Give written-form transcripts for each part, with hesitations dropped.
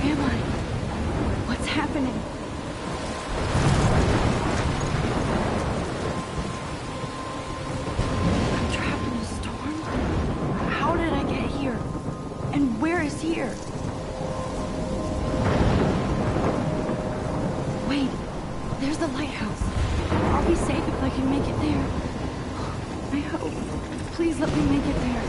am I? What's happening? I'm trapped in a storm? How did I get here? And where is here? Wait, there's the lighthouse. I'll be safe if I can make it there. I hope. Please let me make it there.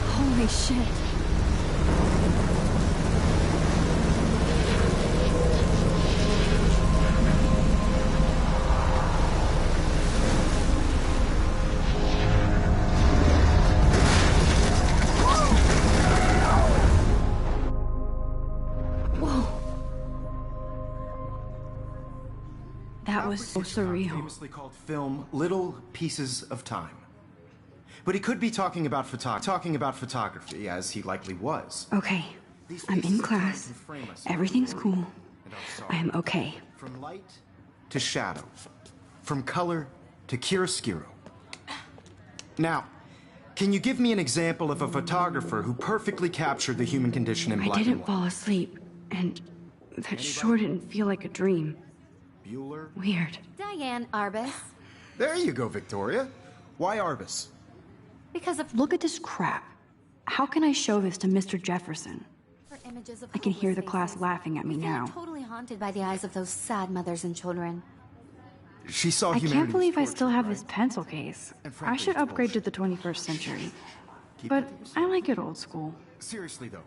Holy shit. That was so surreal. Famously called film Little Pieces of Time. But he could be talking about photography, as he likely was. Okay, I'm in class. Everything's cool. I am okay. From light to shadow. From color to chiaroscuro. Now, can you give me an example of a photographer who perfectly captured the human condition in black and white? I didn't fall asleep, and that sure didn't feel like a dream. Bueller? Weird. Diane Arbus. There you go, Victoria. Why Arbus? Because of Look at this crap. How can I show this to Mr. Jefferson? images of I can hear the hopeless class faces. laughing at me I feel now. totally haunted by the eyes of those sad mothers and children. She saw I humanity can't believe I was still tortured, have right? this pencil case. And frankly, I should it's upgrade to bullshit. the 21st century. Keep But it to yourself. I like it old school. Seriously, though,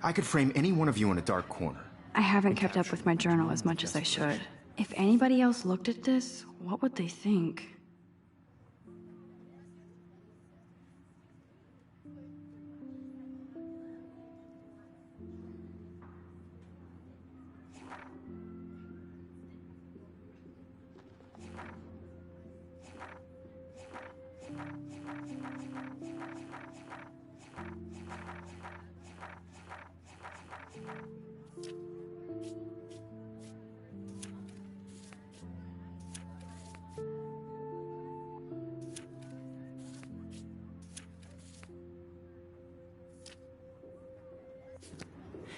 I could frame any one of you in a dark corner. I haven't kept up with my journal as much as I should. If anybody else looked at this, what would they think?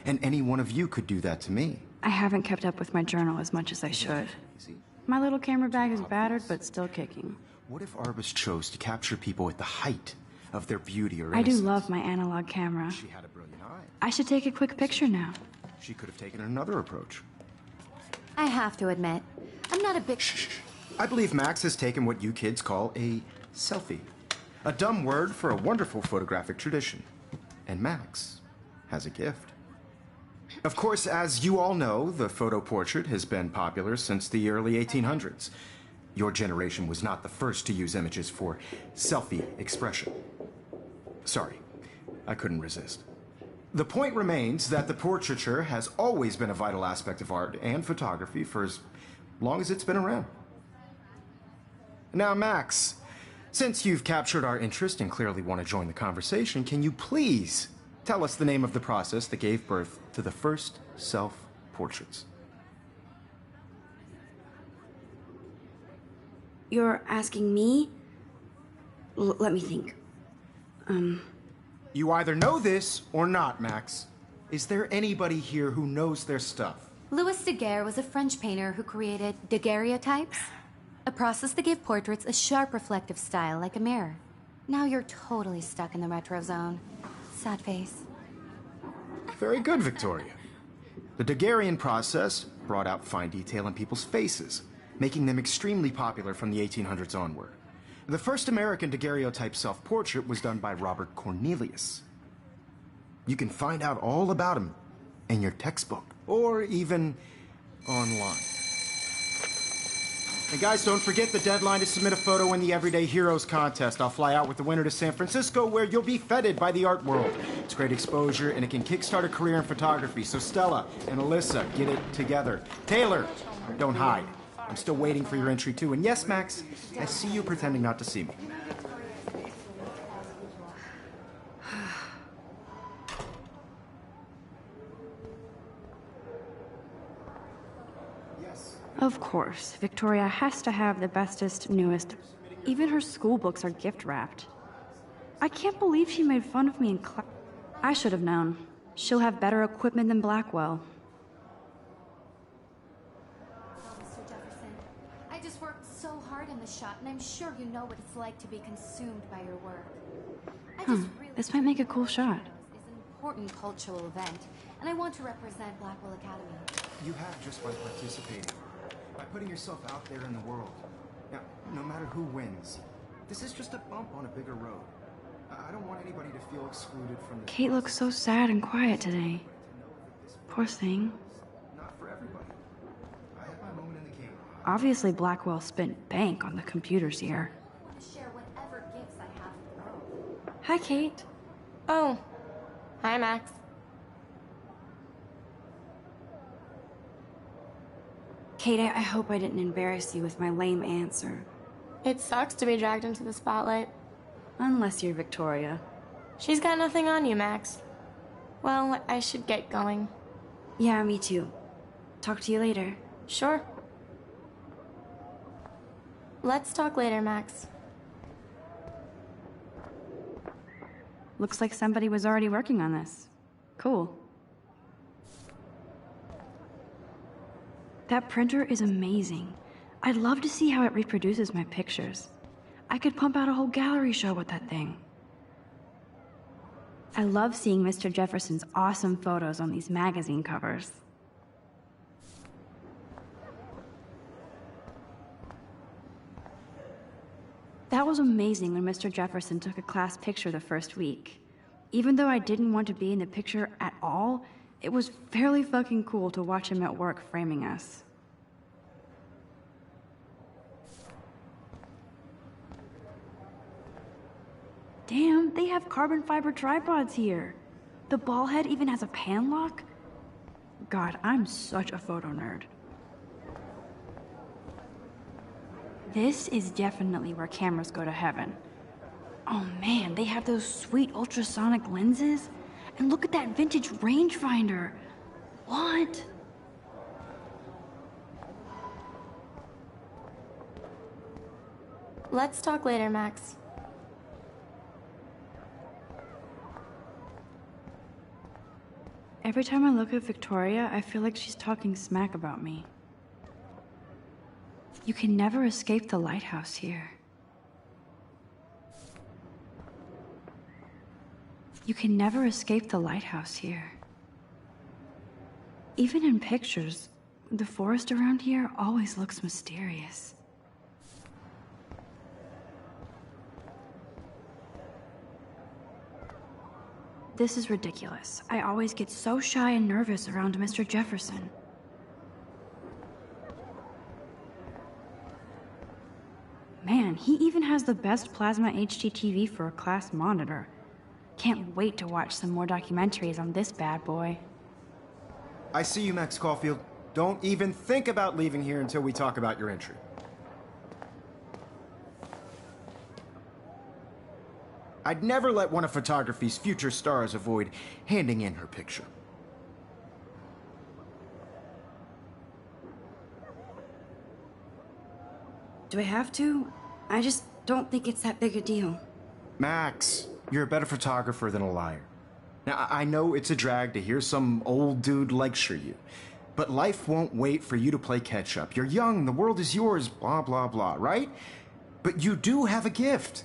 And any one of you could do that to me. I haven't kept up with my journal as much as I should. Easy. My little camera bag is battered, but still kicking. What if Arbus chose to capture people at the height of their beauty or I do innocence? love my analog camera. She had a brilliant eye. I should take a quick picture now. She could have taken another approach. I have to admit, I'm not a big... Shh. I believe Max has taken what you kids call a selfie. A dumb word for a wonderful photographic tradition. And Max has a gift. Of course, as you all know, the photo portrait has been popular since the early 1800s. Your generation was not the first to use images for selfie expression. Sorry, I couldn't resist. The point remains that the portraiture has always been a vital aspect of art and photography for as long as it's been around. Now, Max, since you've captured our interest and clearly want to join the conversation, can you please tell us the name of the process that gave birth to the first self-portraits? You're asking me? Let me think. You either know this or not, Max. Is there anybody here who knows their stuff? Louis Daguerre was a French painter who created daguerreotypes, a process that gave portraits a sharp reflective style like a mirror. Now you're totally stuck in the retro zone. Sad face. Very good, Victoria. The Daguerrean process brought out fine detail in people's faces, making them extremely popular from the 1800s onward. The first American daguerreotype self-portrait was done by Robert Cornelius. You can find out all about him in your textbook, or even online. And guys, don't forget the deadline to submit a photo in the Everyday Heroes contest. I'll fly out with the winner to San Francisco, where you'll be feted by the art world. It's great exposure, and it can kickstart a career in photography. So Stella and Alyssa, get it together. Taylor, don't hide. I'm still waiting for your entry, too. And yes, Max, I see you pretending not to see me. Of course, Victoria has to have the bestest, newest. Even her school books are gift-wrapped. I can't believe she made fun of me in class. I should have known. She'll have better equipment than Blackwell. Well, Mr. Jefferson, I just worked so hard on the shot, and I'm sure you know what it's like to be consumed by your work. This might make a cool shot. It's an important cultural event, and I want to represent Blackwell Academy. You have just by participating. By putting yourself out there in the world. Now, no matter who wins, this is just a bump on a bigger road. I don't want anybody to feel excluded from the... Kate looks so sad and quiet today. Poor thing. Not for everybody. I have my moment in the camera. Obviously, Blackwell spent bank on the computers here. I want to share whatever gifts I have with the world. Hi, Kate. Oh. Hi, Max. Kate, I hope I didn't embarrass you with my lame answer. It sucks to be dragged into the spotlight. Unless you're Victoria. She's got nothing on you, Max. Well, I should get going. Yeah, me too. Talk to you later. Sure. Let's talk later, Max. Looks like somebody was already working on this. Cool. That printer is amazing. I'd love to see how it reproduces my pictures. I could pump out a whole gallery show with that thing. I love seeing Mr. Jefferson's awesome photos on these magazine covers. That was amazing when Mr. Jefferson took a class picture the first week. Even though I didn't want to be in the picture at all, it was fairly fucking cool to watch him at work framing us. Damn, they have carbon fiber tripods here. The ball head even has a pan lock. God, I'm such a photo nerd. This is definitely where cameras go to heaven. Oh man, they have those sweet ultrasonic lenses. And look at that vintage rangefinder. What? Let's talk later, Max. Every time I look at Victoria, I feel like she's talking smack about me. You can never escape the lighthouse here. You can never escape the lighthouse here. Even in pictures, the forest around here always looks mysterious. This is ridiculous. I always get so shy and nervous around Mr. Jefferson. Man, he even has the best plasma HDTV for a class monitor. Can't wait to watch some more documentaries on this bad boy. I see you, Max Caulfield. Don't even think about leaving here until we talk about your entry. I'd never let one of photography's future stars avoid handing in her picture. Do I have to? I just don't think it's that big a deal. Max, you're a better photographer than a liar. Now, I know it's a drag to hear some old dude lecture you, but life won't wait for you to play catch-up. You're young, the world is yours, blah, blah, blah, right? But you do have a gift.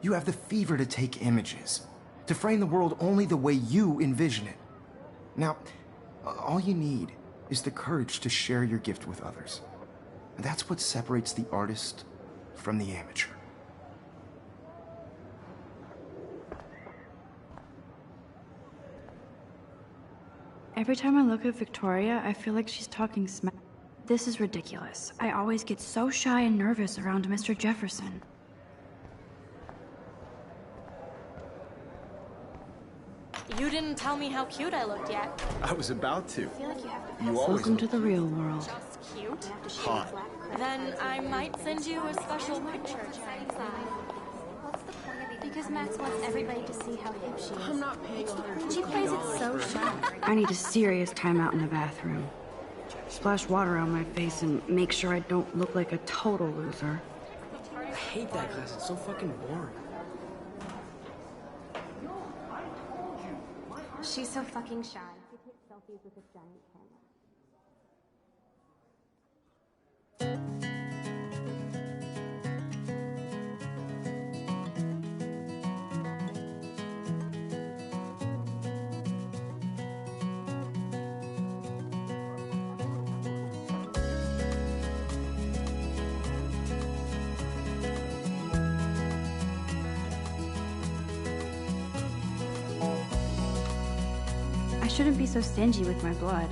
You have the fever to take images, to frame the world only the way you envision it. Now, all you need is the courage to share your gift with others. That's what separates the artist from the amateur. Every time I look at Victoria, I feel like she's talking smack. This is ridiculous. I always get so shy and nervous around Mr. Jefferson. You didn't tell me how cute I looked yet. I was about to. I feel like you have to You always Welcome to the real world. just cute. hot. Then I might send you a special picture. Because Max wants everybody to see how hip she is. I'm not paying $150. She plays it so shy. I need a serious timeout in the bathroom. Splash water on my face and make sure I don't look like a total loser. I hate that class. It's so fucking boring. She's so fucking shy. She takes selfies with this giant camera. I shouldn't be so stingy with my blood.